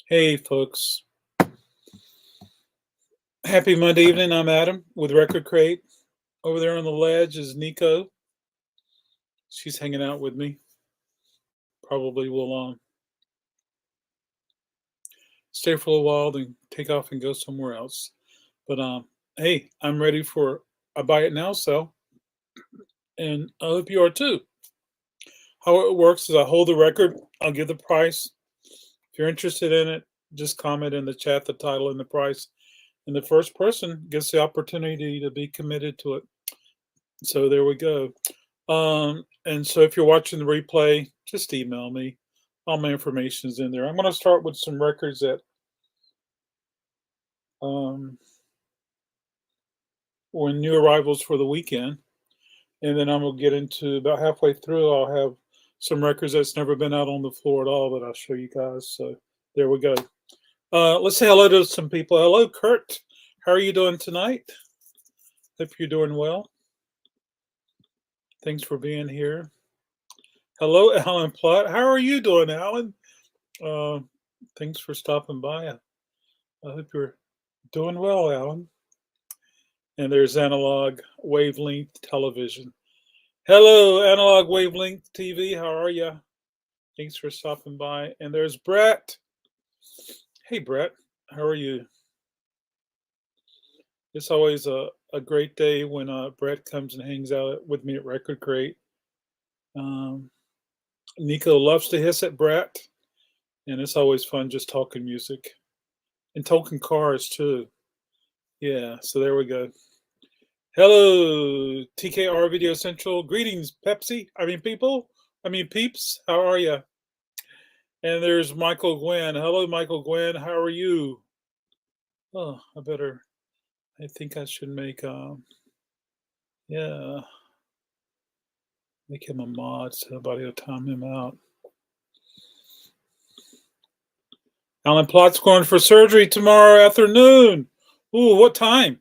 Hey, folks. Happy Monday evening. I'm Adam with RecordKrate. Over there on the ledge is Nico. She's hanging out with me. Probably will stay for a while, then take off and go somewhere else. But hey, I'm ready for a buy it now sell, and I hope you are too. How it works is I hold the record. I'll give the price. If you're interested in it, just comment in the chat the title and the price, and the first person gets the opportunity to be committed to it. So there we go. And so if you're watching the replay, just email me. All my information is in there. I'm going to start with some records that were new arrivals for the weekend. And then I'm going to get into about halfway through, I'll have some records that's never been out on the floor at all that I'll show you guys. So there we go. Let's say hello to some people. Hello, Kurt. How are you doing tonight? Hope you're doing well. Thanks for being here. Hello, Alan Plott. How are you doing, Alan? Thanks for stopping by. I hope you're doing well, Alan. And there's Analog Wavelength Television. Hello, Analog Wavelength TV. How are you? Thanks for stopping by. And there's Brett. Hey, Brett. How are you? It's always a great day when Brett comes and hangs out with me at RecordKrate. Nico loves to hiss at Brett, and it's always fun just talking music and talking cars too. Yeah, so there we go. Hello, TKR Video Central. Greetings, people. Peeps. How are you? And there's Michael Gwynn. Hello, Michael Gwynn. How are you? Oh, I think I should make make him a mod so nobody will time him out. Alan Plott's going for surgery tomorrow afternoon. Ooh, what time?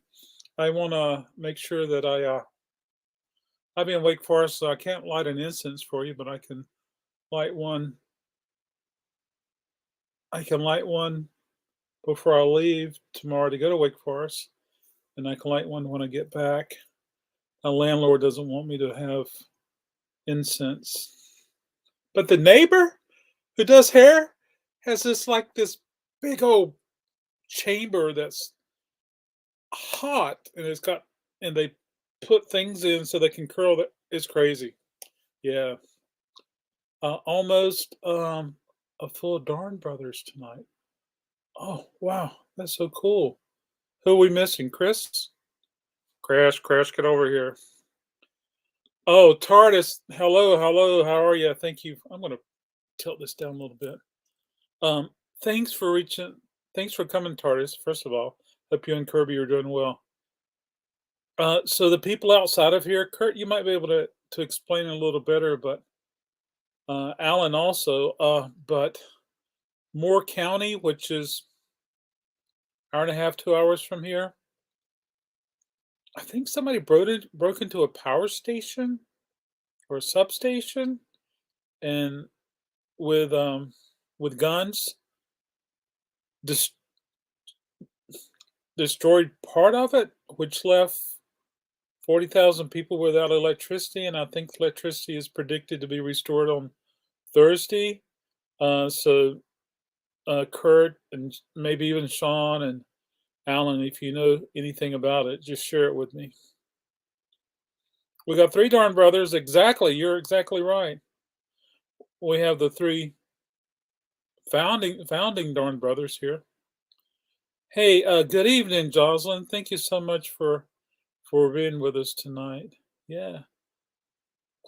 I want to make sure that I'll be in Wake Forest, so I can't light an incense for you, but I can light one. I can light one before I leave tomorrow to go to Wake Forest, and I can light one when I get back. My landlord doesn't want me to have incense, but the neighbor who does hair has this big old chamber that's hot, and they put things in so they can curl it. It's crazy. Yeah. Almost a full Darn Brothers tonight. Oh, wow. That's so cool. Who are we missing? Chris? Crash, get over here. Oh, TARDIS. Hello. How are you? Thank you. I'm going to tilt this down a little bit. Thanks for coming, TARDIS, first of all. Hope you and Kirby are doing well. So the people outside of here, Kurt, you might be able to explain a little better, but Alan also, but Moore County, which is hour and a half, 2 hours from here, I think somebody broke into a power station or a substation, and with guns, destroyed part of it, which left 40,000 people without electricity, and I think electricity is predicted to be restored on Thursday. So Kurt and maybe even Sean and Alan, if you know anything about it, just share it with me. We got 3 Darn Brothers. Exactly. You're exactly right. We have the 3 founding Darn Brothers here. Hey, good evening, Jocelyn. Thank you so much for being with us tonight. Yeah.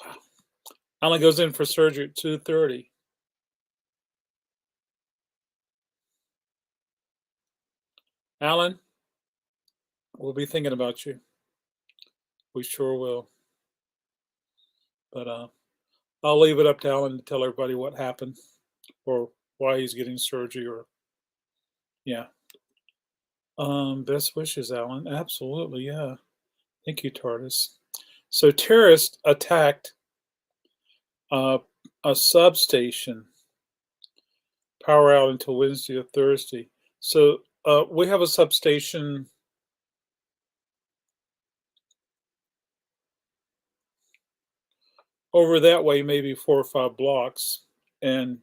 Wow. Alan goes in for surgery at 2:30. Alan, we'll be thinking about you. We sure will. But I'll leave it up to Alan to tell everybody what happened or why he's getting surgery, or yeah. Best wishes, Alan. Absolutely, yeah. Thank you, TARDIS. So terrorists attacked a substation, power out until Wednesday or Thursday. So we have a substation over that way, maybe 4 or 5 blocks. And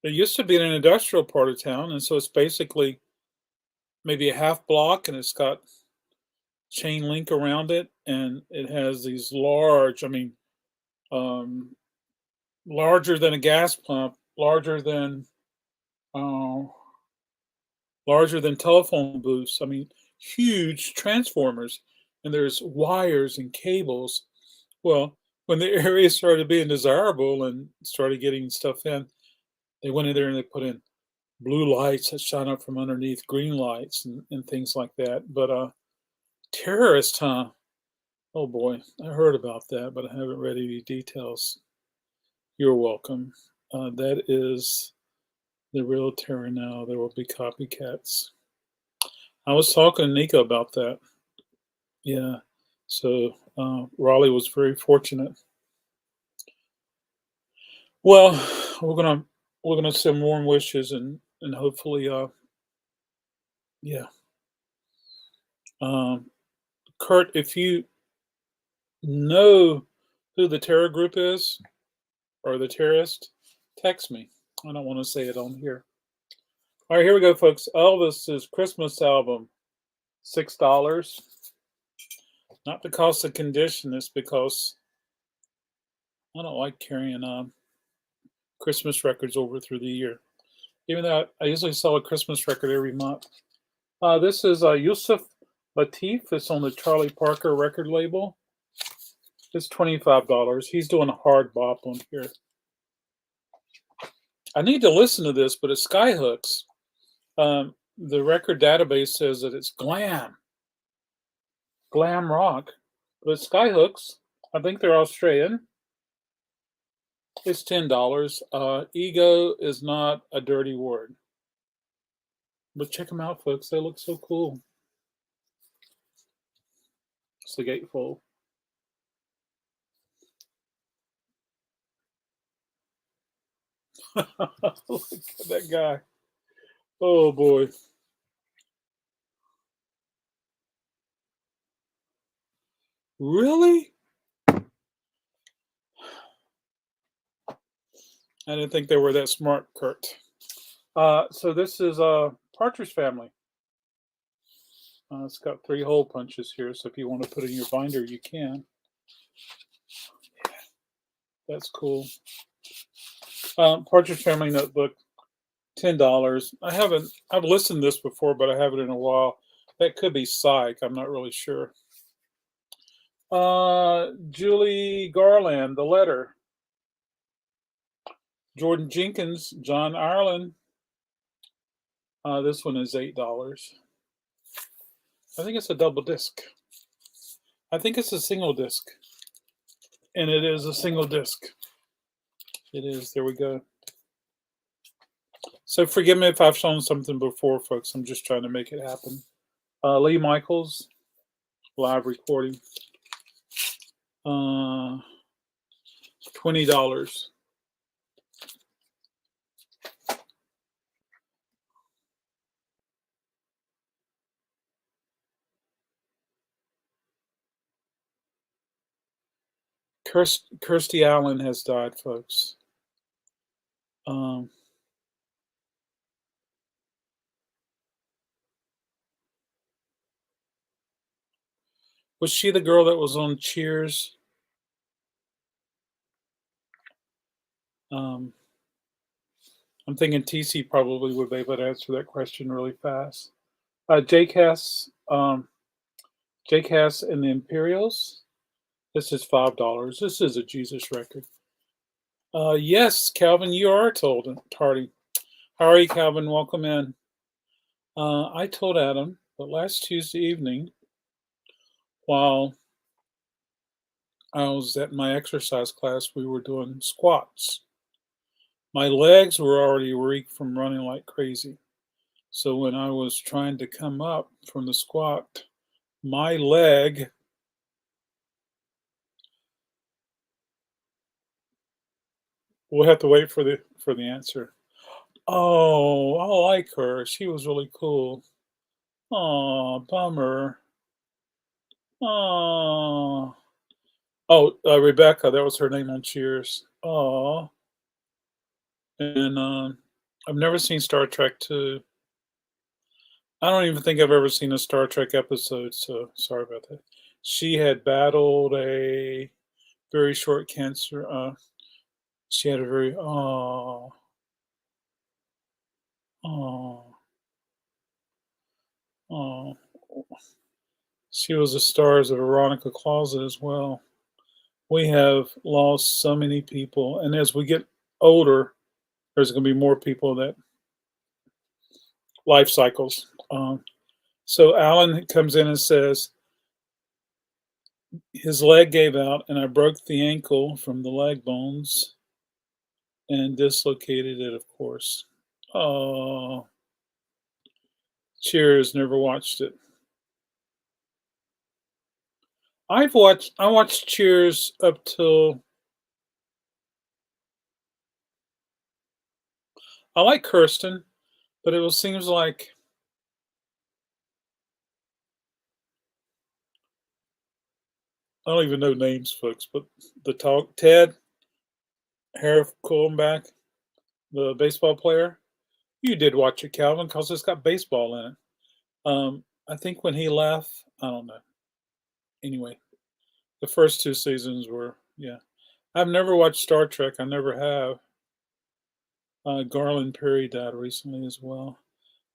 it used to be in an industrial part of town, and so it's basically maybe a half block, and it's got chain link around it, and it has these large, I mean, um, larger than a gas pump, uh, larger than telephone booths. I mean, huge transformers, and there's wires and cables. Well, when the area started being desirable and started getting stuff in, they went in there and they put in blue lights that shine up from underneath green lights and things like that. But terrorists, huh? Oh boy, I heard about that, but I haven't read any details. You're welcome. That is the real terror now. There will be copycats. I was talking to Nico about that. Yeah. So Raleigh was very fortunate. Well, we're gonna we're gonna send warm wishes and hopefully yeah. Um, Kurt, if you know who the terror group is or the terrorist, text me. I don't want to say it on here. All right, here we go, folks. Elvis's Christmas album, $6. Not because of condition, it's because I don't like carrying Christmas records over through the year. Even though I usually sell a Christmas record every month. This is Yusuf Lateef. It's on the Charlie Parker record label. It's $25. He's doing a hard bop on here. I need to listen to this, but it's Skyhooks. The record database says that it's glam rock, but it's Skyhooks. I think they're Australian. It's $10. Ego is not a dirty word. But check them out, folks. They look so cool. It's the gatefold. Look at that guy. Oh boy. Really? I didn't think they were that smart, Kurt. So this is Partridge Family. It's got 3 hole punches here, so if you want to put it in your binder, you can. That's cool. Partridge Family notebook, $10. I've listened to this before, but I haven't in a while. That could be Psych. I'm not really sure. Julie Garland, The Letter. Jordan Jenkins, John Ireland. This one is $8. I think it's a double disc. I think it's a single disc. And it is a single disc. It is. There we go. So forgive me if I've shown something before, folks. I'm just trying to make it happen. Lee Michaels, live recording. $20. Kirstie Allen has died, folks. Was she the girl that was on Cheers? I'm thinking TC probably would be able to answer that question really fast. JCass and the Imperials. This is $5. This is a Jesus record. Yes, Calvin, you are tardy. How are you, Calvin? Welcome in. I told Adam that last Tuesday evening, while I was at my exercise class, we were doing squats. My legs were already weak from running like crazy. So when I was trying to come up from the squat, my leg we'll have to wait for the answer. Oh, I like her. She was really cool. Oh, bummer. Oh. Oh, Rebecca, that was her name on Cheers. Oh, and I've never seen Star Trek 2. I don't even think I've ever seen a Star Trek episode, so sorry about that. She had battled a very short cancer. She had a very oh oh. She was the stars of Veronica Closet as well. We have lost so many people, and as we get older, there's going to be more people that life cycles. So Alan comes in and says his leg gave out, and I broke the ankle from the leg bones and dislocated it, of course. Oh, Cheers. Never watched it. I watched Cheers up till I like Kirsten, but it was seems like I don't even know names, folks. But the talk Ted Harif back, the baseball player. You did watch it, Calvin, because it's got baseball in it. I think when he left, I don't know. Anyway, the first two seasons were yeah. I've never watched Star Trek. I never have. Garland Perry died recently as well.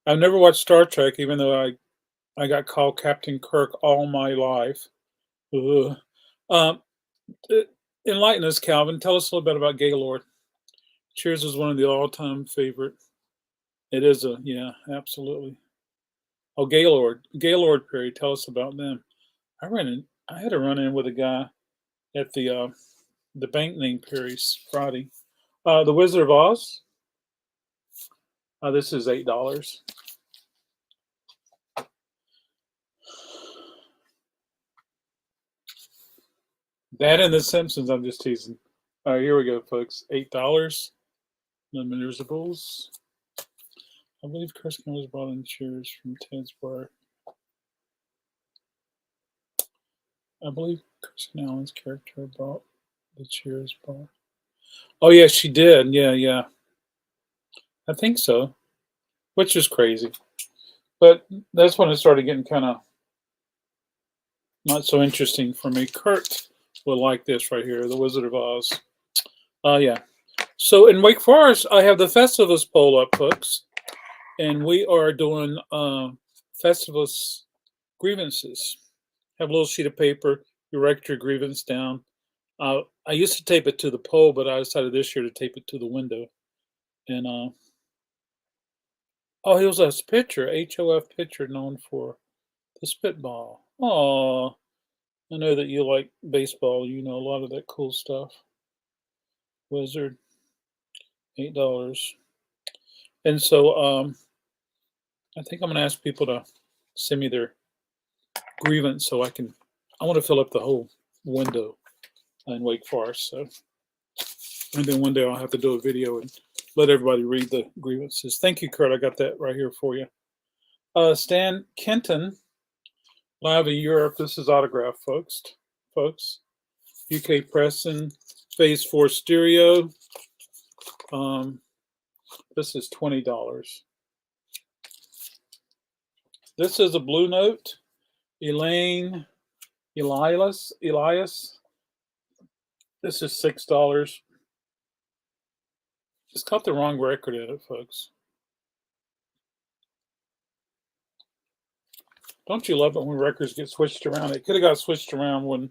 I've never watched Star Trek, even though I got called Captain Kirk all my life. Ugh. Um, uh, Enlighten us, Calvin. Tell us a little bit about Gaylord. Cheers is one of the all-time favorite. It is a yeah, absolutely. Oh, Gaylord Perry. Tell us about them. I had a run in with a guy at the bank named Perry's Friday. The Wizard of Oz. This is $8. That and The Simpsons. I'm just teasing. All right, here we go, folks. $8. The Minerables. I believe Kirsten was brought in Cheers from Ted's Bar. I believe Kirsten Allen's character brought the Cheers bar. Oh yeah, she did. Yeah, yeah. I think so. Which is crazy. But that's when it started getting kind of not so interesting for me. Kurt will like this right here, The Wizard of Oz. Yeah. So in Wake Forest, I have the Festivus poll up, folks, and we are doing Festivus grievances. Have a little sheet of paper. You write your grievance down. I used to tape it to the pole, but I decided this year to tape it to the window. And oh, he was a pitcher, HOF pitcher, known for the spitball. Oh, I know that you like baseball. You know a lot of that cool stuff. Wizard, $8. And so I think I'm going to ask people to send me their grievance so I want to fill up the whole window in Wake Forest. So, and then one day I'll have to do a video and let everybody read the grievances. Thank you, Kurt. I got that right here for you. Stan Kenton, live in Europe. This is autograph, folks. UK Preston, Phase 4 Stereo. This is $20. This is a Blue Note. Elias. This is $6. It's got the wrong record in it, folks. Don't you love it when records get switched around? It could have got switched around when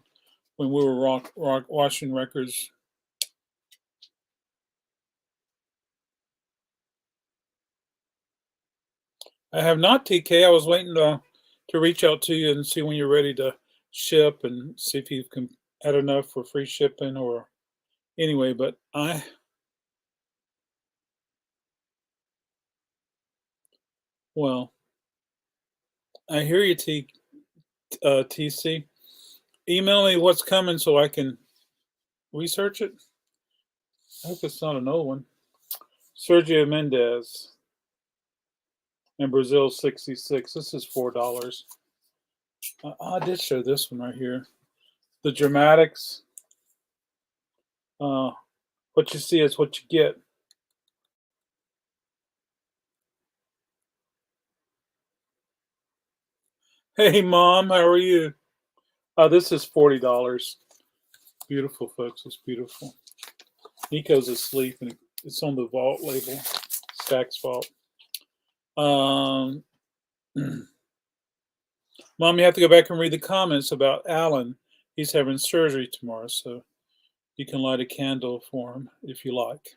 we were watching records. I have not, TK. I was waiting to reach out to you and see when you're ready to ship and see if you can add enough for free shipping or anyway. But well, I hear you, TC. Email me what's coming so I can research it. I hope it's not an old one. Sergio Mendez in Brazil 66. This is $4. I did show this one right here. The Dramatics. What you see is what you get. Hey, Mom, how are you? This is $40. Beautiful, folks. It's beautiful. Nico's asleep, and it's on the vault label. Stack's vault. Mom, you have to go back and read the comments about Alan. He's having surgery tomorrow, so you can light a candle for him if you like.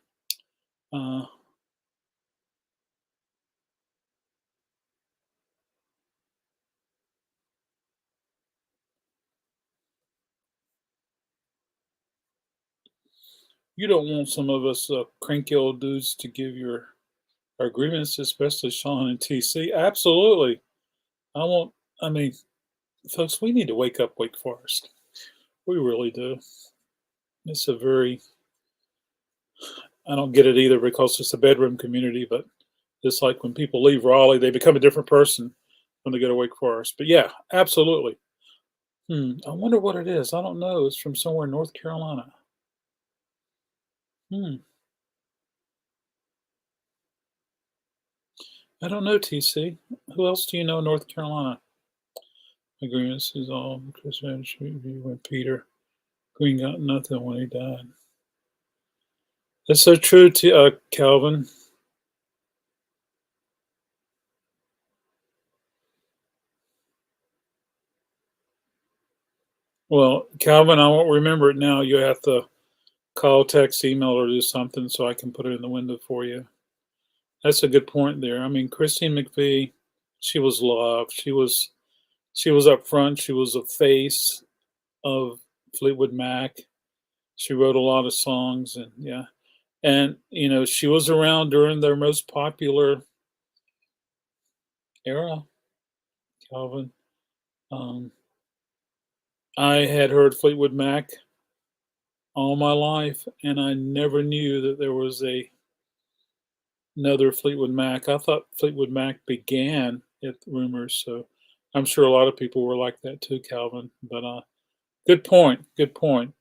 You don't want some of us cranky old dudes to give our grievance, especially Sean and TC. Absolutely. I mean, folks, we need to wake up Wake Forest. We really do. It's I don't get it either because it's a bedroom community, but it's like when people leave Raleigh, they become a different person when they go to Wake Forest. But yeah, absolutely. I wonder what it is. I don't know. It's from somewhere in North Carolina. I don't know, TC. Who else do you know in North Carolina? Agreements is all Chris when Peter Green got nothing when he died. That's so true, Calvin. Well, Calvin, I won't remember it now. You have to call, text, email, or do something so I can put it in the window for you. That's a good point there. I mean, Christine McVie, she was loved. She was up front. She was a face of Fleetwood Mac. She wrote a lot of songs, and yeah, and she was around during their most popular era. Calvin, I had heard Fleetwood Mac all my life, and I never knew that there was another Fleetwood Mac. I thought Fleetwood Mac began at Rumors, so I'm sure a lot of people were like that too, Calvin. But good point. Good point.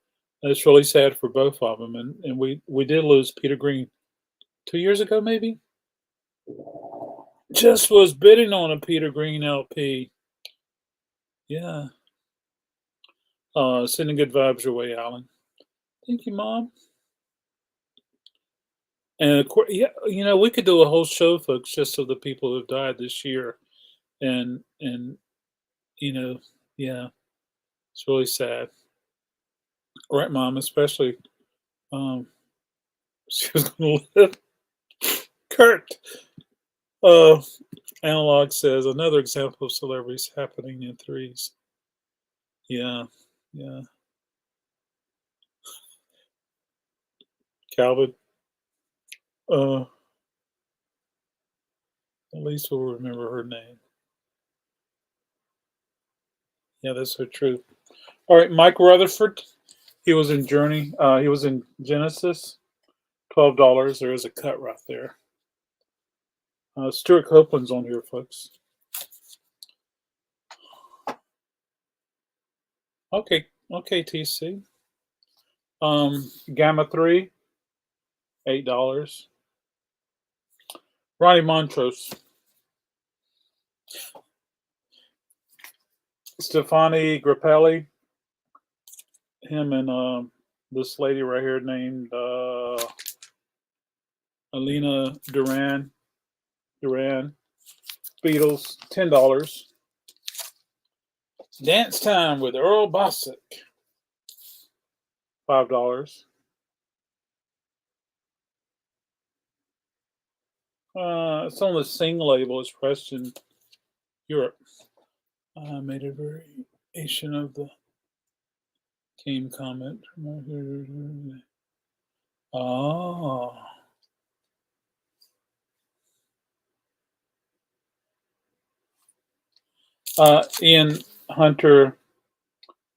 It's really sad for both of them, and we did lose Peter Green 2 years ago, maybe. Just was bidding on a Peter Green LP. Yeah. Sending good vibes your way, Alan. Thank you, Mom. And of course, yeah, we could do a whole show, folks, just of the people who've died this year, and yeah, it's really sad, right, Mom? Especially, she was going to live. Kurt, Analog says another example of celebrities happening in threes. Yeah, yeah. Calvin, at least we'll remember her name. Yeah, that's so true. All right, Mike Rutherford. He was in Journey. He was in Genesis. $12. There is a cut right there. Stuart Copeland's on here, folks. Okay, TC. Gamma 3, $8. Ronnie Montrose. Stefani Grappelli. Him and this lady right here named Alina Duran. Beatles, $10. Dance Time with Earl Bostic, $5. It's on the Sing label. It's pressed in Europe. I made a variation of the team comment. Oh. Ian Hunter.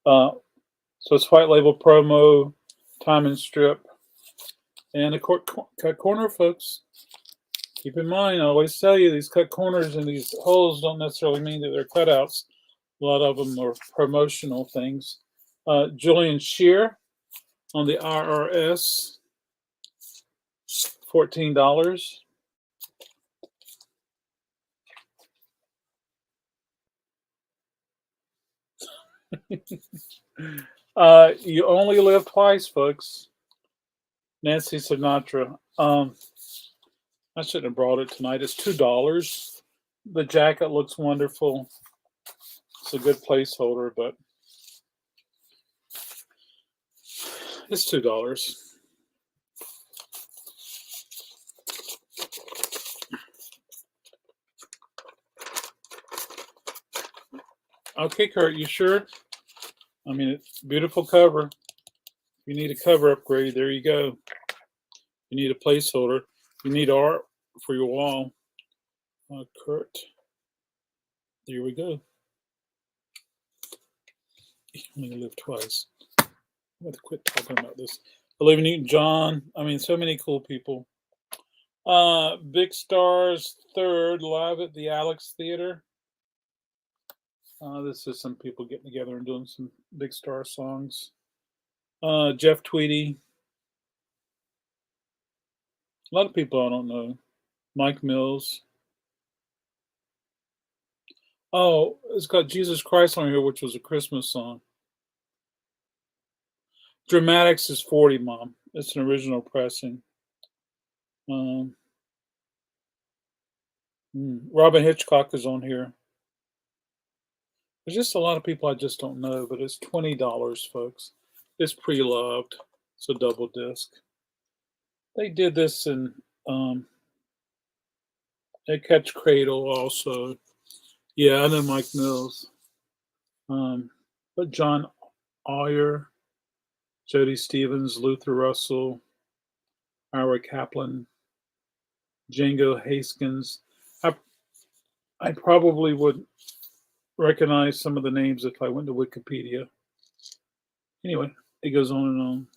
So it's white label promo, time and strip. And the cut corner, folks. Keep in mind, I always tell you, these cut corners and these holes don't necessarily mean that they're cutouts. A lot of them are promotional things. Julian Shear on the IRS, $14. You only live twice, folks. Nancy Sinatra. I shouldn't have brought it tonight. It's $2. The jacket looks wonderful. It's a good placeholder, but it's $2. Okay, Kurt, you sure? I mean, it's a beautiful cover. You need a cover upgrade. There you go. You need a placeholder. You need art for your wall. Kurt. There we go. You only live twice. I'm going to quit talking about this. Olivia Newton-John. I mean, so many cool people. Big Stars 3rd live at the Alex Theater. This is some people getting together and doing some Big Star songs. Jeff Tweedy. A lot of people I don't know. Mike Mills. Oh, it's got Jesus Christ on here, which was a Christmas song. Dramatics is 40, Mom. It's an original pressing. Robin Hitchcock is on here. There's just a lot of people I just don't know, but it's $20, folks. It's pre-loved. It's a double disc. They did this in at Catch Cradle also. Yeah, I know Mike Mills. But John Oyer, Jody Stevens, Luther Russell, Ira Kaplan, Django Haskins. I probably would recognize some of the names if I went to Wikipedia. Anyway, it goes on and on.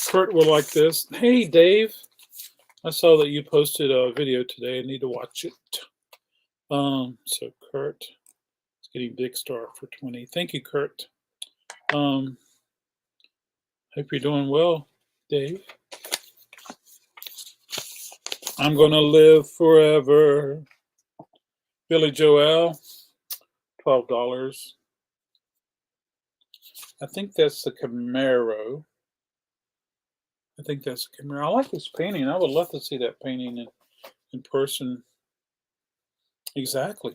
Kurt will like this. Hey, Dave. I saw that you posted a video today. I need to watch it. So Kurt is getting Big Star for 20. Thank you, Kurt. Hope you're doing well, Dave. I'm gonna live forever. Billy Joel, $12. I think that's the Camaro. I like this painting. I would love to see that painting in person. Exactly.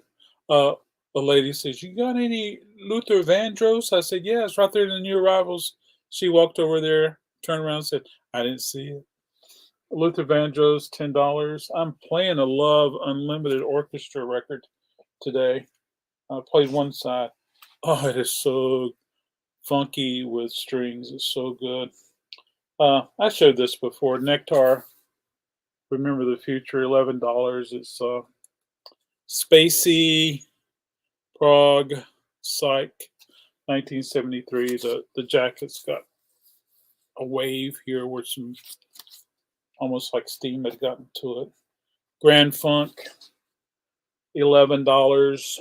A lady says, "You got any Luther Vandross?" I said, "Yeah, it's right there in the new arrivals." She walked over there, turned around, and said, "I didn't see it." Luther Vandross, $10. I'm playing a Love Unlimited Orchestra record today. I played one side. Oh, it is so funky with strings. It's so good. I showed this before. Nectar, Remember the Future, $11. It's Spacey, Prague, Psych, 1973. The jacket's got a wave here where some almost like steam had gotten to it. Grand Funk, $11.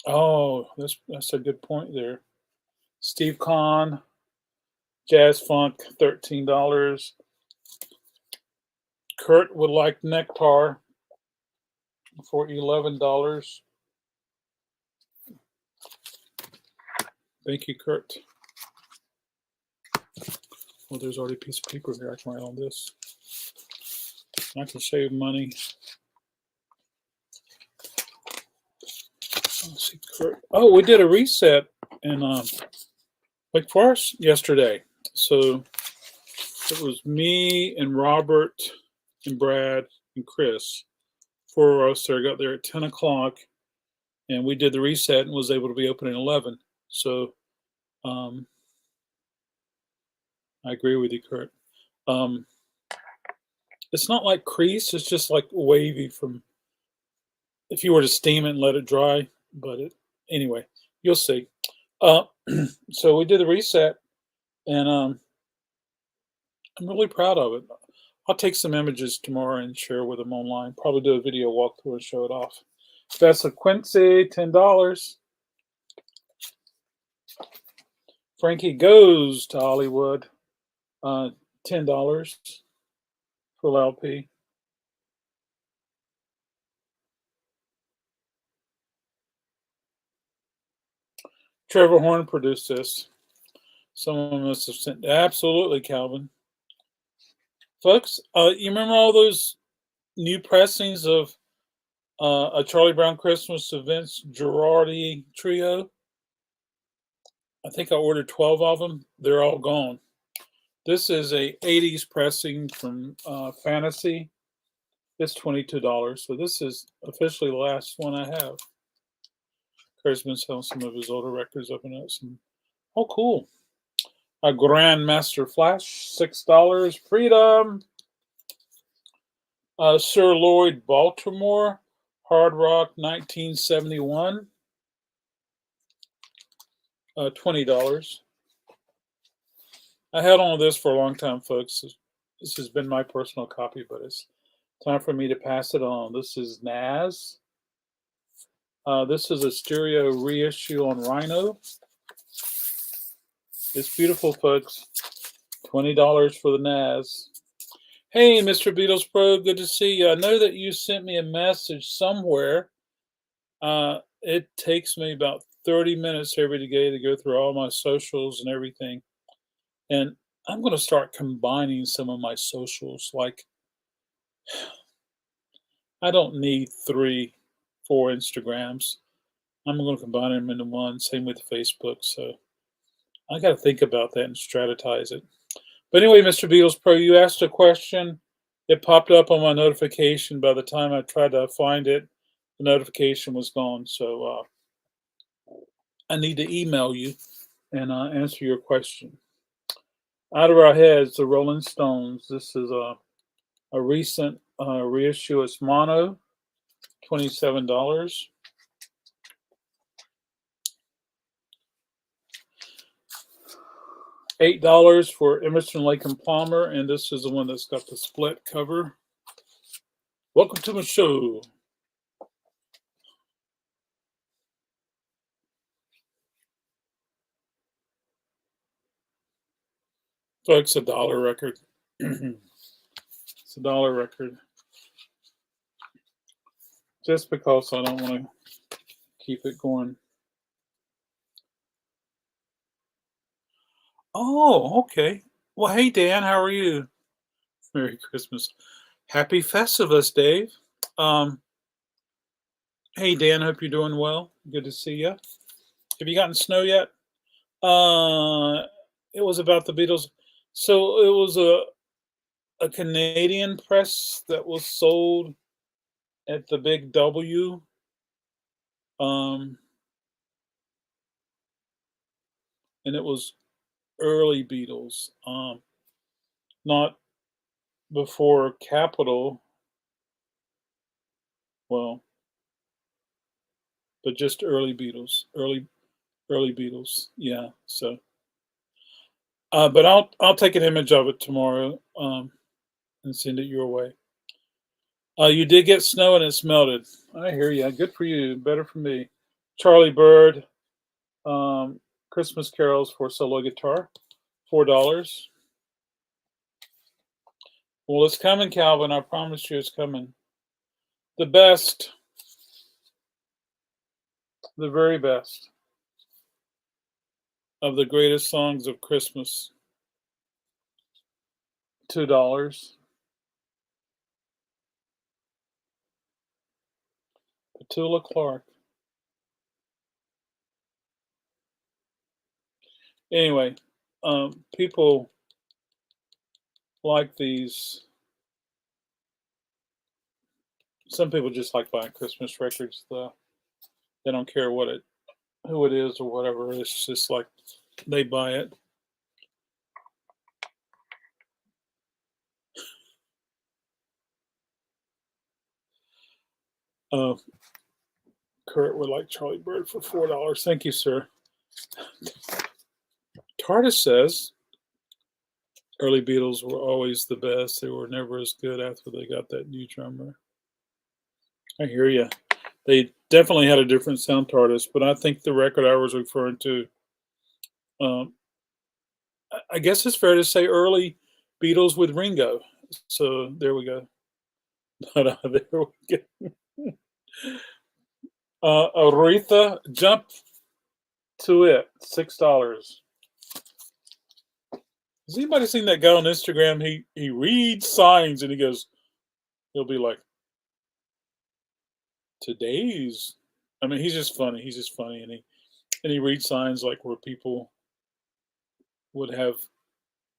Oh, that's a good point there. Steve Kahn, Jazz Funk, $13. Kurt would like Nectar for $11. Thank you, Kurt. Well, there's already a piece of paper here. I can write on this. I can save money. Let's see, Kurt. Oh, we did a reset in Lake Forest yesterday. So it was me and Robert and Brad and Chris. 4 of us there got there at 10 o'clock, and we did the reset and was able to be open at 11. So I agree with you, Kurt. It's not like crease. It's just like wavy from if you were to steam it and let it dry. But anyway, you'll see. So we did the reset, and I'm really proud of it. I'll take some images tomorrow and share with them online. Probably do a video walkthrough and show it off. Best of Quincy, $10. Frankie Goes to Hollywood, $10 for LP. Trevor Horn produced this. Someone must have sent. Absolutely, Calvin. Folks, you remember all those new pressings of a Charlie Brown Christmas to Vince Girardi trio? I think I ordered 12 of them. They're all gone. This is a 80s pressing from Fantasy. It's $22. So this is officially the last one I have. Kurt's been selling some of his older records up and some. Oh, cool. A Grandmaster Flash, $6. Freedom. Sir Lloyd Baltimore, Hard Rock, 1971. $20. I had on this for a long time, folks. This has been my personal copy, but it's time for me to pass it on. This is Nas. This is a stereo reissue on Rhino. It's beautiful, folks. $20 for the Nas. Hey, Mr. Beatles Pro, good to see you. I know that you sent me a message somewhere. It takes me about 30 minutes every day to go through all my socials and everything. And I'm going to start combining some of my socials. Like, I don't need 3, 4 Instagrams. I'm going to combine them into one. Same with Facebook. So I got to think about that and strategize it. But anyway, Mr. Beatles Pro, you asked a question. It popped up on my notification. By the time I tried to find it, the notification was gone. So I need to email you and answer your question. Out of Our Heads, the Rolling Stones. This is a recent reissue. It's mono, $27. $8 for Emerson, Lake and Palmer, and this is the one that's got the split cover. Welcome to my show. So it's $1 record. It's $1 record. Just because I don't want to keep it going. Oh, okay. Well, hey, Dan, how are you? Merry Christmas. Happy Festivus, Dave. Hey, Dan, hope you're doing well. Good to see you. Have you gotten snow yet? It was about the Beatles. So it was a Canadian press that was sold at the Big W. And it was early Beatles, not before Capitol. Well, but just early Beatles, early Beatles. Yeah. So, but I'll take an image of it tomorrow and send it your way. You did get snow and it's melted. I hear you. Good for you. Better for me. Charlie Bird, Christmas Carols for solo guitar, $4. Well, it's coming, Calvin. I promise you it's coming. The best, the very best of the greatest songs of Christmas, $2. Petula Clark. Anyway, people like these. Some people just like buying Christmas records. They don't care who it is or whatever. It's just like they buy it. Kurt would like Charlie Bird for $4. Thank you, sir. TARDIS says, Early Beatles were always the best. They were never as good after they got that new drummer. I hear you. They definitely had a different sound to artists, but I think the record I was referring to, um, I guess it's fair to say early Beatles with Ringo. So there we go. But there we go. Aretha, jump to it. $6. Has anybody seen that guy on Instagram? He reads signs and he'll be like, today's. I mean, he's just funny. He's just funny, and he reads signs like where people would have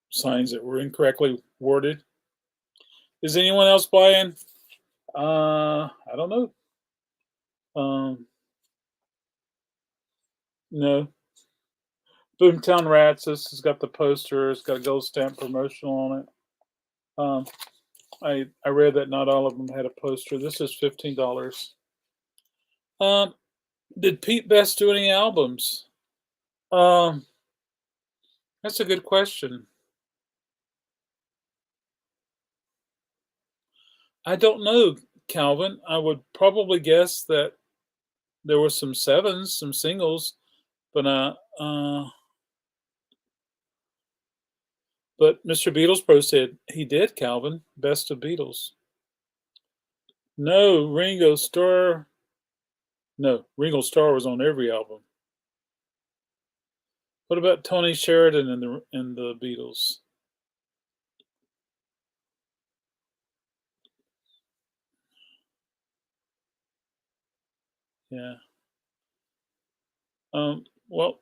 signs that were incorrectly worded. Is anyone else buying? I don't know. No. Boomtown Rats. This has got the poster. It's got a gold stamp promotional on it. I read that not all of them had a poster. This is $15. Did Pete Best do any albums? Um, that's a good question. I don't know, Calvin. I would probably guess that there were some sevens, some singles, but but Mr. Beatles Pro said he did, Calvin. Best of Beatles. No, Ringo Starr. No, Ringo Starr was on every album. What about Tony Sheridan and the Beatles? Yeah. Well,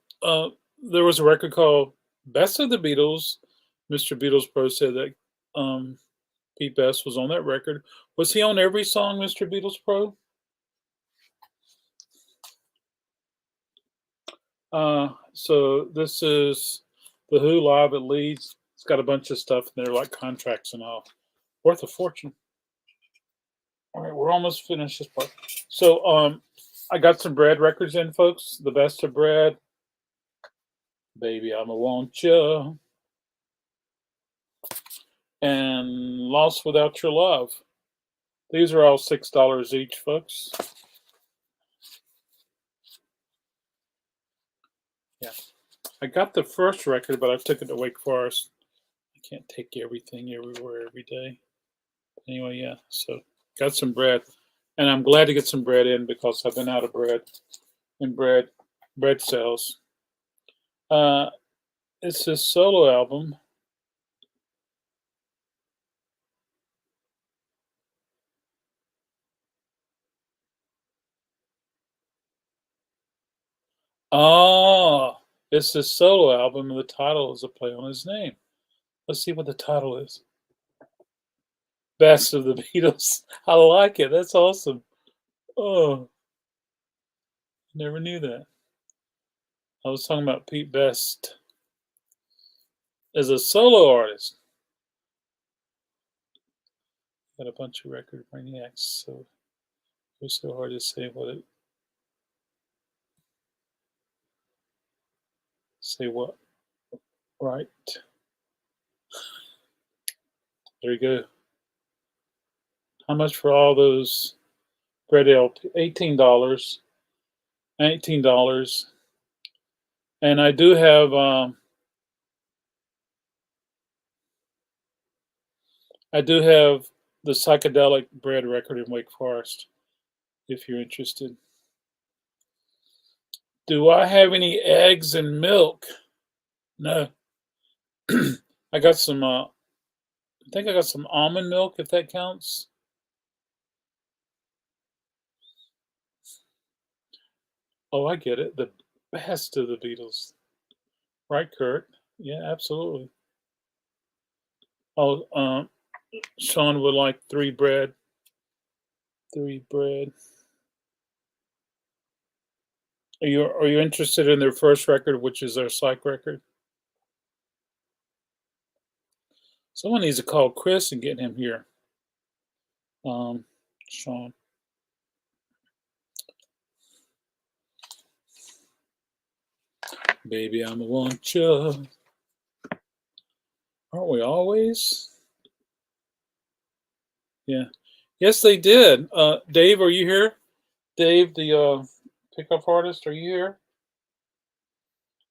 there was a record called Best of the Beatles. Mr. Beatles Pro said that Pete Best was on that record. Was he on every song, Mr. Beatles Pro? So this is the Who live at Leeds. It's got a bunch of stuff in there, like contracts and all. Worth a fortune. All right, we're almost finished this part. So I got some Bread records in, folks. The Best of Bread. Baby, I'ma want you. And Lost Without Your Love. These are all $6 each, folks. Yeah. I got the first record, but I took it to Wake Forest. I can't take everything everywhere every day. Anyway, yeah. So got some bread. And I'm glad to get some bread in because I've been out of bread. And bread sells. It's his solo album. Oh, it's his solo album, and the title is a play on his name. Let's see what the title is. Best of the Beatles. I like it. That's awesome. Oh, never knew that. I was talking about Pete Best as a solo artist. Got a bunch of record maniacs, so it was so hard to say what. Right. There you go. How much for all those bread LP? $18. $19. And I do have the psychedelic bread record in Wake Forest, if you're interested. Do I have any eggs and milk? No. I got some I think I got some almond milk, if that counts. Oh, I get it. The best of the Beatles. Right, Kurt? Yeah, absolutely. Oh, Sean would like three bread. Three bread. Are you interested in their first record, which is their psych record? Someone needs to call Chris and get him here. Sean. Baby, I'ma want you. Aren't we always? Yeah. Yes, they did. Dave, are you here? Dave, the pickup artist, are you here?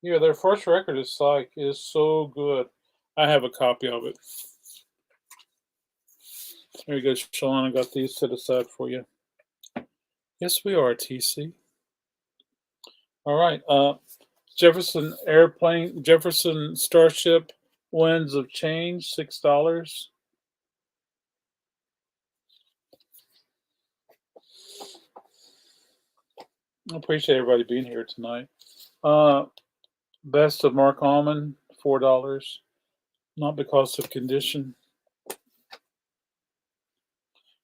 Yeah, their first record is Psych. It is so good. I have a copy of it. There you go, Sean. I got these set aside for you. Yes, we are, TC. All right. Jefferson Starship Winds of Change, $6. I appreciate everybody being here tonight. Best of Mark Almond, $4. Not because of condition.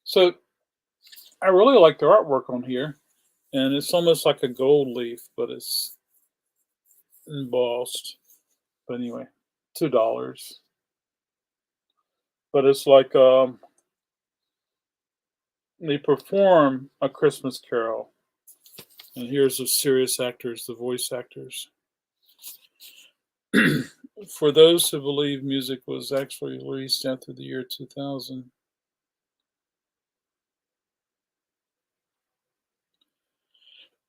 So I really like the artwork on here, and it's almost like a gold leaf, but it's embossed. But anyway, $2. But it's like they perform A Christmas Carol, and here's the serious actors, the voice actors. For those who believe music was actually released after the year 2000.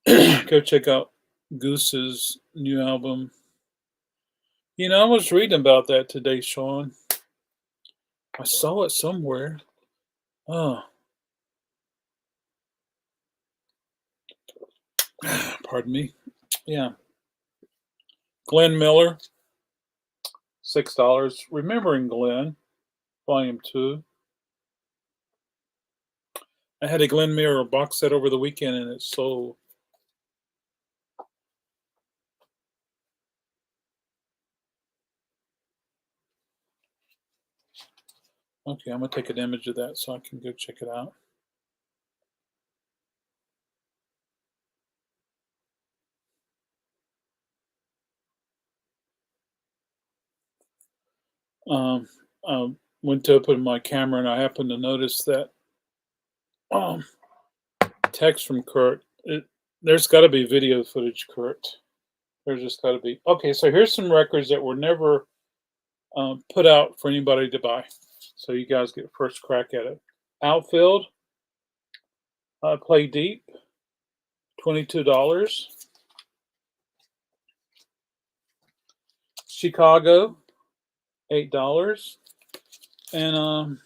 Go check out Goose's new album. You know, I was reading about that today, Sean. I saw it somewhere. Oh, pardon me. Yeah. Glenn Miller, $6. Remembering Glenn, Volume 2. I had a Glenn Miller box set over the weekend and it sold. Okay, I'm going to take an image of that so I can go check it out. I went to open my camera and I happened to notice that text from Kurt. There's got to be video footage, Kurt. There's just got to be. Okay, so here's some records that were never put out for anybody to buy. So you guys get first crack at it. Outfield, Play Deep, $22. Chicago, $8. And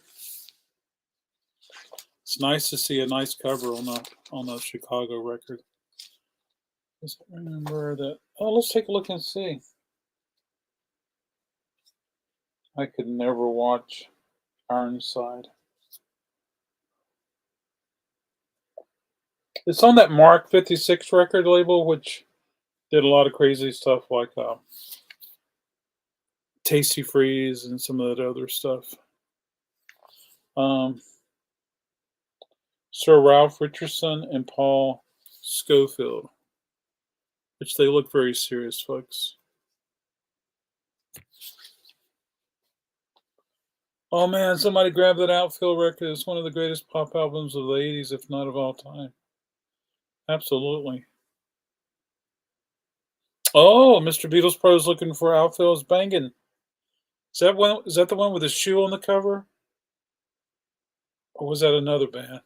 it's nice to see a nice cover on a Chicago record. Just remember that. Oh, let's take a look and see. I could never watch Ironside. It's on that Mark 56 record label, which did a lot of crazy stuff like Tasty Freeze and some of that other stuff. Sir Ralph Richardson and Paul Scofield, which they look very serious, folks. Oh man, somebody grab that Outfield record. It's one of the greatest pop albums of the 80s, if not of all time. Absolutely. Oh, Mr. Beatles Pro's looking for Outfield's Bangin'. Is that the one with the shoe on the cover? Or was that another band?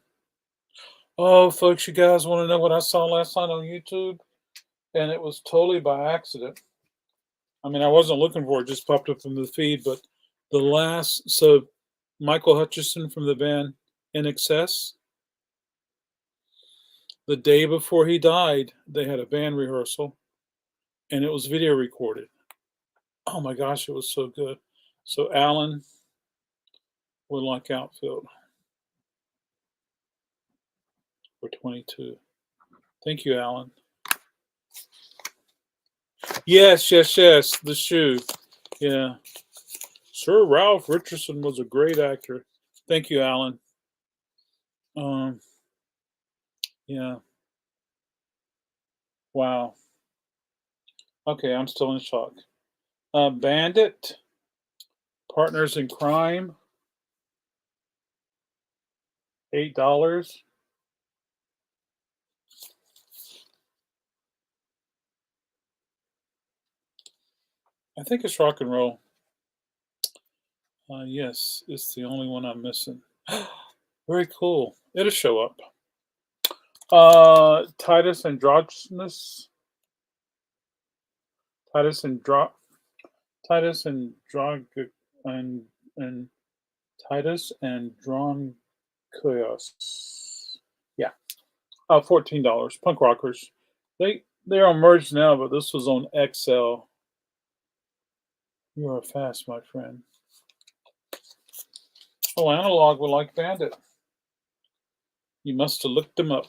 Oh, folks, you guys want to know what I saw last night on YouTube? And it was totally by accident. I mean, I wasn't looking for it, just popped up in the feed, but so Michael Hutchison from the band In Excess, the day before he died, they had a band rehearsal and it was video recorded. Oh my gosh, it was so good. So Alan would like Outfield for 22. Thank you, Alan. Yes. The shoe. Yeah. Sir Ralph Richardson was a great actor. Thank you, Alan. Yeah. Wow. Okay, I'm still in shock. Bandit, Partners in Crime, $8. I think it's rock and roll. Yes, it's the only one I'm missing. Very cool. It'll show up. Titus Androgynous. Titus Andro Titus Androg and and Titus Andronicus. Yeah. $14. Punk rockers. They're on merge now, but this was on XL. You are fast, my friend. Oh, Analog would like Bandit. You must have looked them up.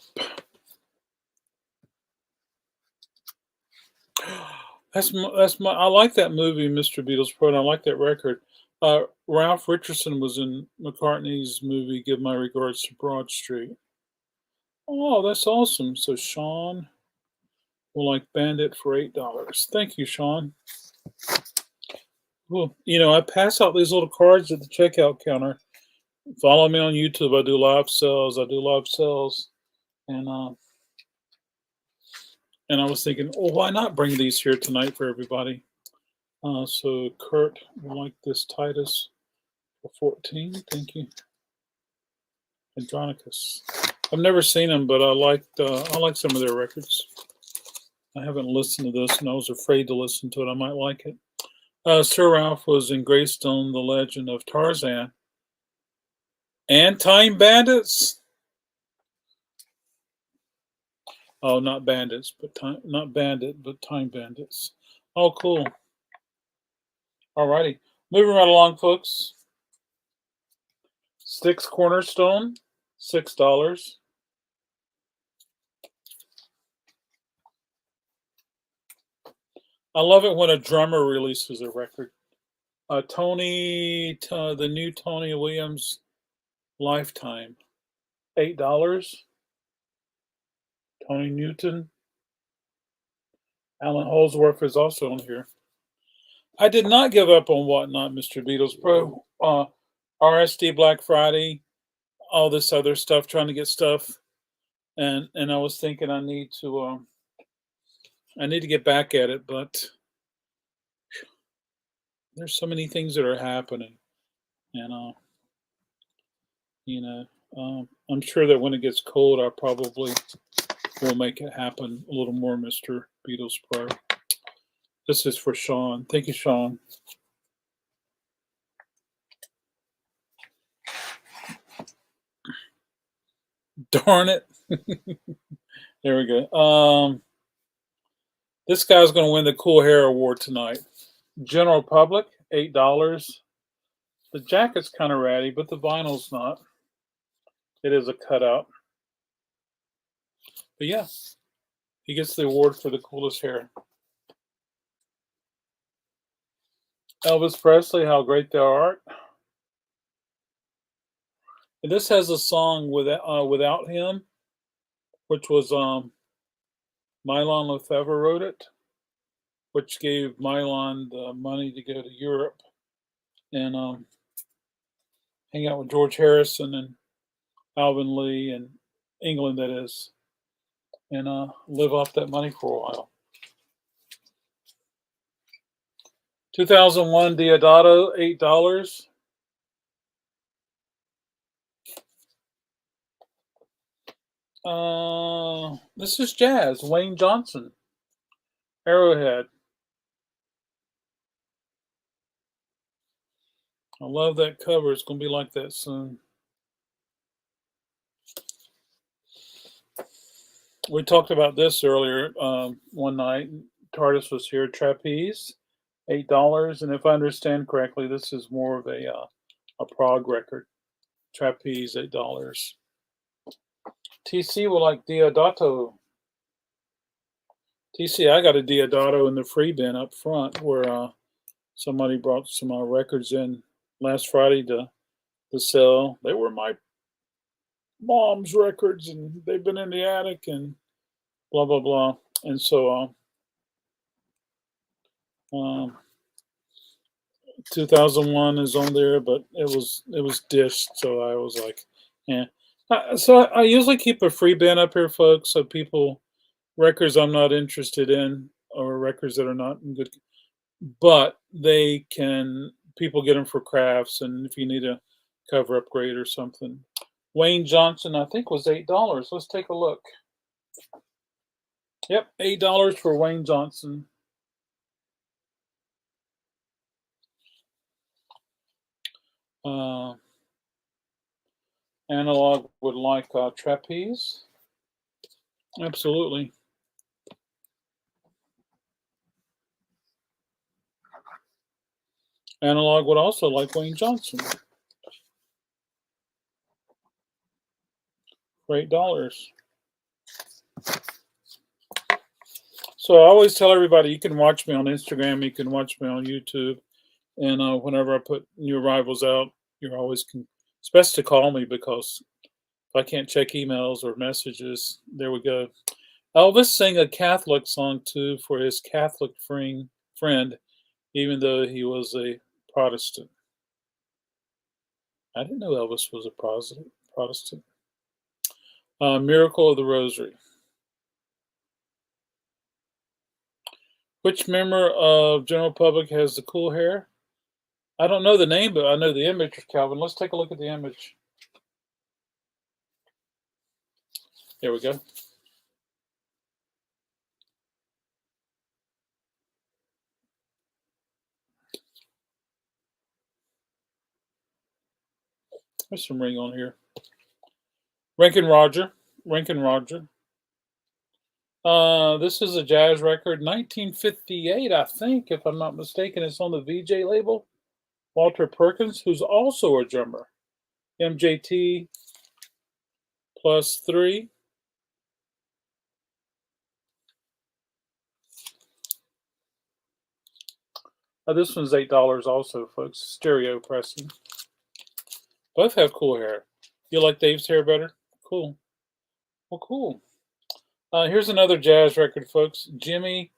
That's my. I like that movie, Mr. Beatles Pro, and I like that record. Ralph Richardson was in McCartney's movie "Give My Regards to Broad Street." Oh, that's awesome. So Sean will like Bandit for $8. Thank you, Sean. Well, I pass out these little cards at the checkout counter. Follow me on YouTube. I do live sales. And I was thinking, oh, why not bring these here tonight for everybody? So Kurt will like this Titus for 14. Thank you. Andronicus. I've never seen them, but I like some of their records. I haven't listened to this, and I was afraid to listen to it. I might like it. Sir Ralph was in Greystone, The Legend of Tarzan. And Time Bandits. Oh, not bandits, but not bandit, but Time Bandits. Oh, cool. Alrighty. Moving right along, folks. Styx Cornerstone, $6. I love it when a drummer releases a record. The new Tony Williams Lifetime, $8. Tony Newton. Alan Holdsworth is also on here. I did not give up on Whatnot, Mr. Beatles Pro. RSD Black Friday, all this other stuff, trying to get stuff, and I was thinking I need to get back at it, but there's so many things that are happening, and I'm sure that when it gets cold, I probably will make it happen a little more, Mr. Beatles Pro. This is for Sean. Thank you, Sean. Darn it. There we go. This guy's going to win the Cool Hair Award tonight. General Public, $8. The jacket's kind of ratty, but the vinyl's not. It is a cutout. But yeah, he gets the award for the coolest hair. Elvis Presley, How Great Thou Art. And this has a song without him, which was Mylon Lefevre wrote it, which gave Mylon the money to go to Europe and hang out with George Harrison and Alvin Lee and England, that is, and live off that money for a while. 2001 Diodato, $8. This is jazz. Wayne Johnson, Arrowhead. I love that cover. It's going to be like that soon. We talked about this earlier one night. TARDIS was here. Trapeze, $8. And if I understand correctly, this is more of a prog record. Trapeze, $8. TC will like Diodato. TC, I got a Diodato in the free bin up front where somebody brought some records in last Friday to sell. They were my mom's records, and they've been in the attic and blah blah blah. And so 2001 is on there, but it was dished, so I was like, yeah. So I usually keep a free bin up here, folks, so records I'm not interested in or records that are not in good, but they can people get them for crafts, and if you need a cover upgrade or something. Wayne Johnson, I think, was $8. Let's take a look. Yep, $8 for Wayne Johnson. Analog would like trapeze. Absolutely. Analog would also like Wayne Johnson. For $8. So I always tell everybody, you can watch me on Instagram, you can watch me on YouTube, and whenever I put new arrivals out, you're always it's best to call me, because if I can't check emails or messages, there we go. Elvis sang a Catholic song too for his Catholic friend, even though he was a Protestant. I didn't know Elvis was a Protestant. Miracle of the Rosary. Which member of general public has the cool hair? I don't know the name, but I know the image, Calvin. Let's take a look at the image. There we go. There's some ring on here. Rankin Roger. This is a jazz record, 1958, I think, if I'm not mistaken. It's on the VJ label. Walter Perkins, who's also a drummer. MJT +3. This one's $8 also, folks. Stereo pressing. Both have cool hair. You like Dave's hair better? Cool. Well, cool. Here's another jazz record, folks. Jimmy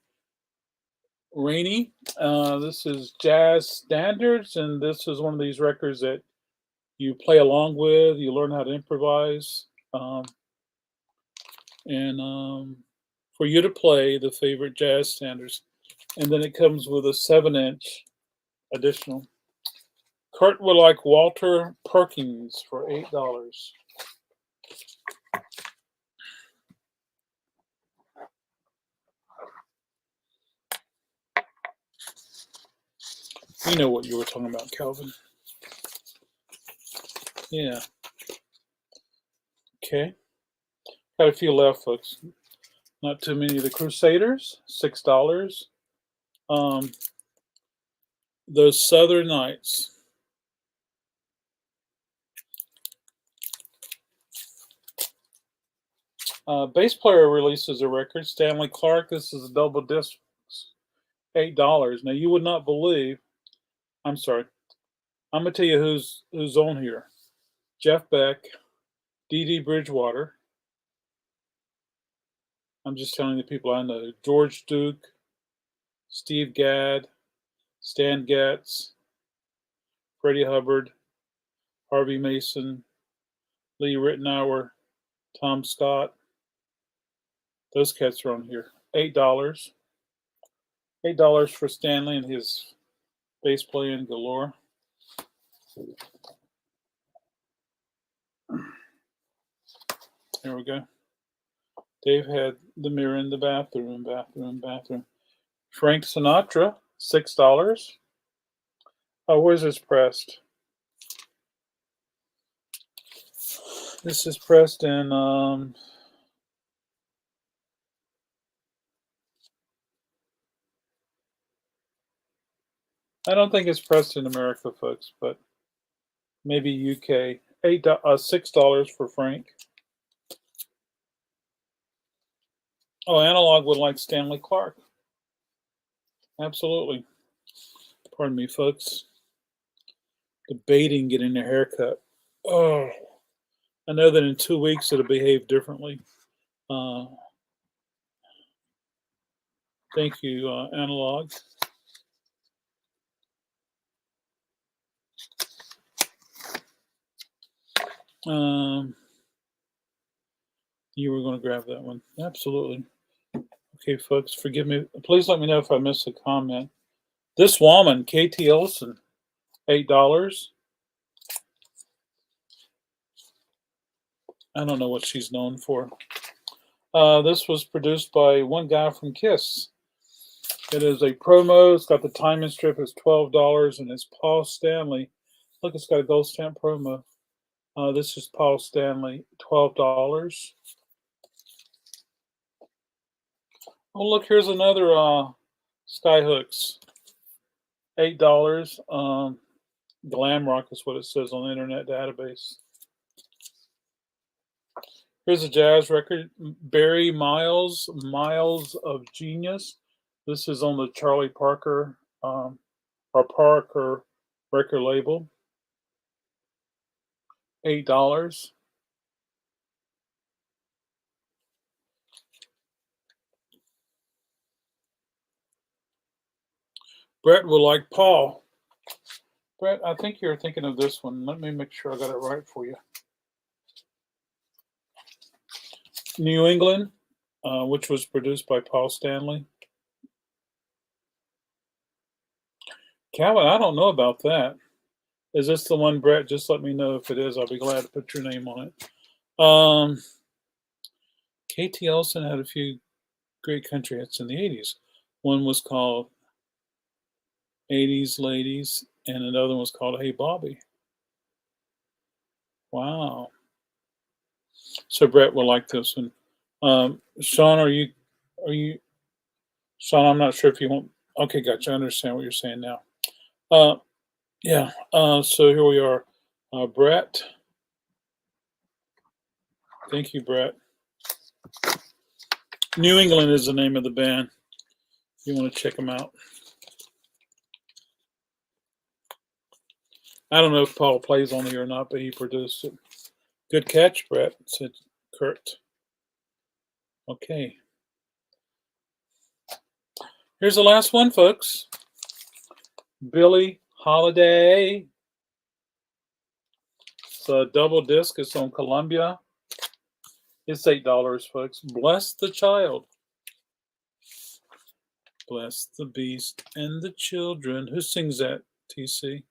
Rainey. This is Jazz Standards, and this is one of these records that you play along with. You learn how to improvise. For you to play the favorite jazz standards. And then it comes with a 7-inch additional. Kurt would like Walter Perkins for $8. You know what you were talking about, Calvin. Yeah. Okay. Got a few left, folks. Not too many. The Crusaders, $6. Those Southern Nights. Bass player releases a record. Stanley Clarke. This is a double disc. $8. Now you would not believe. I'm sorry. I'm gonna tell you who's on here. Jeff Beck, Dee Bridgewater. I'm just telling the people I know. George Duke, Steve Gadd, Stan Getz, Freddie Hubbard, Harvey Mason, Lee Ritenour, Tom Scott. Those cats are on here. $8. $8 for Stanley and his bass playing galore. There we go. Dave had the mirror in the bathroom. Frank Sinatra, $6. Oh, where's this pressed? This is pressed in I don't think it's pressed in America, folks, but maybe UK. $6 for Frank. Oh, Analog would like Stanley Clarke. Absolutely. Pardon me, folks. Debating getting a haircut. Oh, I know that in 2 weeks it'll behave differently. Thank you, Analog. You were going to grab that one. Absolutely. Okay, folks, forgive me. Please let me know if I missed a comment. This woman, KT Olsen, $8. I don't know what she's known for. This was produced by one guy from Kiss. It is a promo. It's got the timing strip. It's $12, and it's Paul Stanley. Look, it's got a gold stamp promo. This is Paul Stanley, $12. Oh, look, here's another Skyhooks, $8. Glam Rock is what it says on the Internet Database. Here's a jazz record, Barry Miles, Miles of Genius. This is on the Charlie Parker or Parker record label. $8. Brett will like Paul. Brett, I think you're thinking of this one. Let me make sure I got it right for you. New England, which was produced by Paul Stanley. Calvin, I don't know about that. Is this the one, Brett? Just let me know if it is. I'll be glad to put your name on it. KT Olsen had a few great country hits in the 80s. One was called 80s Ladies, and another one was called Hey Bobby. Wow. So Brett will like this one. Sean, are you, Sean, I'm not sure if you want, okay, gotcha. I understand what you're saying now. Yeah, so here we are. Brett. Thank you, Brett. New England is the name of the band. You want to check them out. I don't know if Paul plays on here or not, but he produced it. Good catch, Brett, said Kurt. Okay. Here's the last one, folks. Billie Holiday. It's a double disc. It's on Columbia. It's $8, folks. Bless the child. Bless the beast and the children. Who sings that, TC?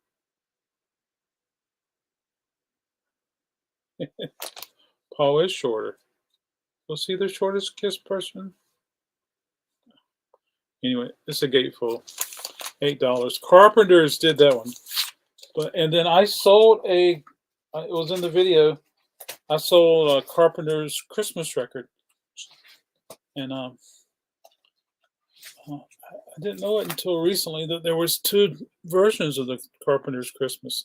Paul is shorter. Was he the shortest Kiss person? Anyway, it's a gatefold. $8. Carpenters did that one. And then I sold it was in the video. I sold a Carpenter's Christmas record. And I didn't know it until recently that there was 2 versions of the Carpenter's Christmas.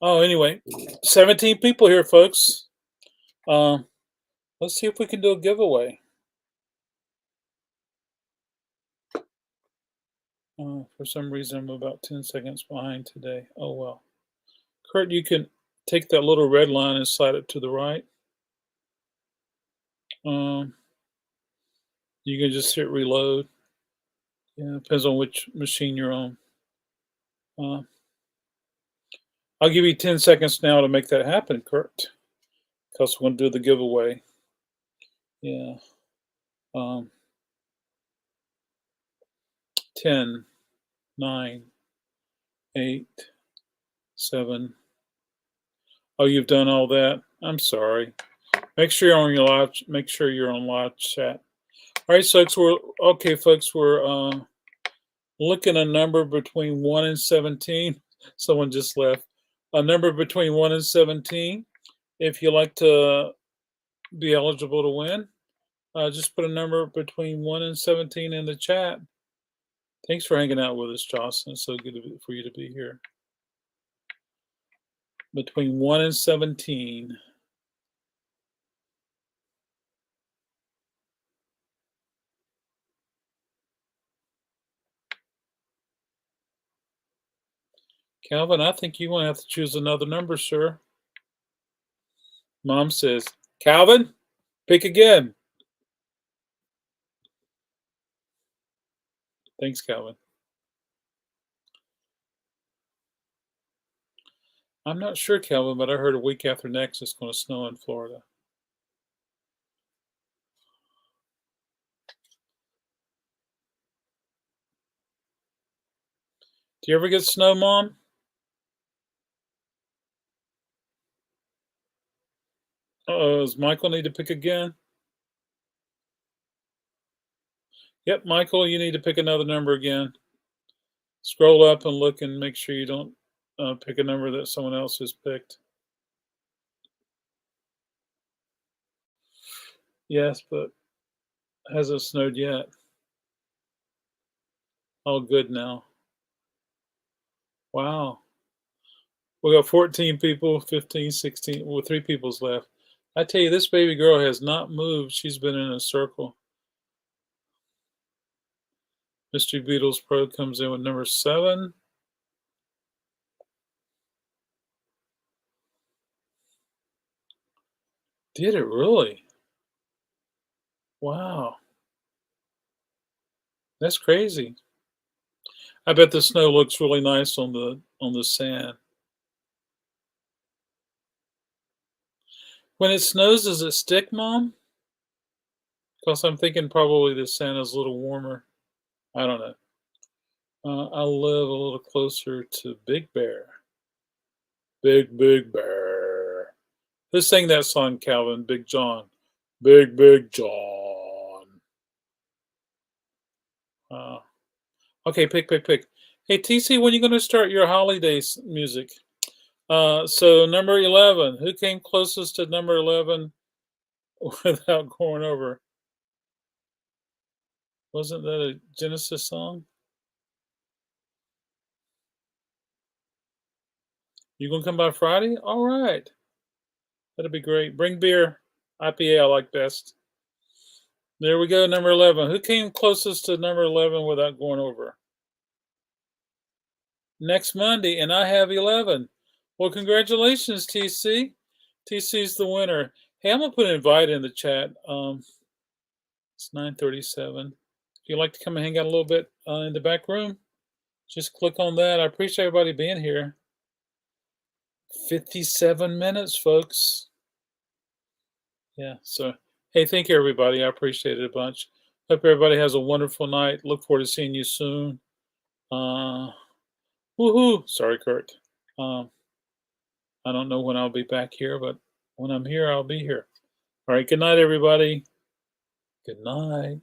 Oh, anyway, 17 people here, folks. Let's see if we can do a giveaway. For some reason, I'm about 10 seconds behind today. Oh, well. Kurt, you can take that little red line and slide it to the right. You can just hit reload. Yeah, depends on which machine you're on. I'll give you 10 seconds now to make that happen, Kurt, because we're going to do the giveaway. Yeah. 10, 9, 8, 7. Oh, you've done all that? I'm sorry. Make sure you're on your live. Make sure you're on live chat. All right, folks. We're looking a number between 1 and 17. Someone just left. A number between 1 and 17. If you like to be eligible to win, just put a number between 1 and 17 in the chat. Thanks for hanging out with us, Jocelyn. It's so good for you to be here. Between 1 and 17. Calvin, I think you want to have to choose another number, sir. Mom says, Calvin, pick again. Thanks, Calvin. I'm not sure, Calvin, but I heard a week after next it's going to snow in Florida. Do you ever get snow, Mom? Does Michael need to pick again? Yep, Michael, you need to pick another number again. Scroll up and look and make sure you don't pick a number that someone else has picked. Yes, but hasn't snowed yet. All good now. Wow. We got 14 people, 15, 16. Well, 3 people's left. I tell you, this baby girl has not moved. She's been in a circle. Mystery Beatles Pro comes in with number 7. Did it really? Wow. That's crazy. I bet the snow looks really nice on the sand. When it snows, does it stick, Mom? Because I'm thinking probably the sand is a little warmer. I don't know. I live a little closer to Big Bear. Big Bear. Who sang that song, Calvin? Big John. Big John. Okay, pick. Hey, TC, when are you going to start your holidays music? So number 11. Who came closest to number 11 without going over? Wasn't that a Genesis song? You gonna come by Friday? All right. That'll be great. Bring beer. IPA I like best. There we go, number 11. Who came closest to number 11 without going over? Next Monday, and I have 11. Well, congratulations, TC. TC's the winner. Hey, I'm gonna put an invite in the chat. It's 9:37. If you'd like to come and hang out a little bit in the back room, just click on that. I appreciate everybody being here. 57 minutes, folks. Yeah, so hey, thank you, everybody. I appreciate it a bunch. Hope everybody has a wonderful night. Look forward to seeing you soon. Woohoo! Sorry, Kurt. I don't know when I'll be back here, but when I'm here, I'll be here. All right, good night, everybody. Good night.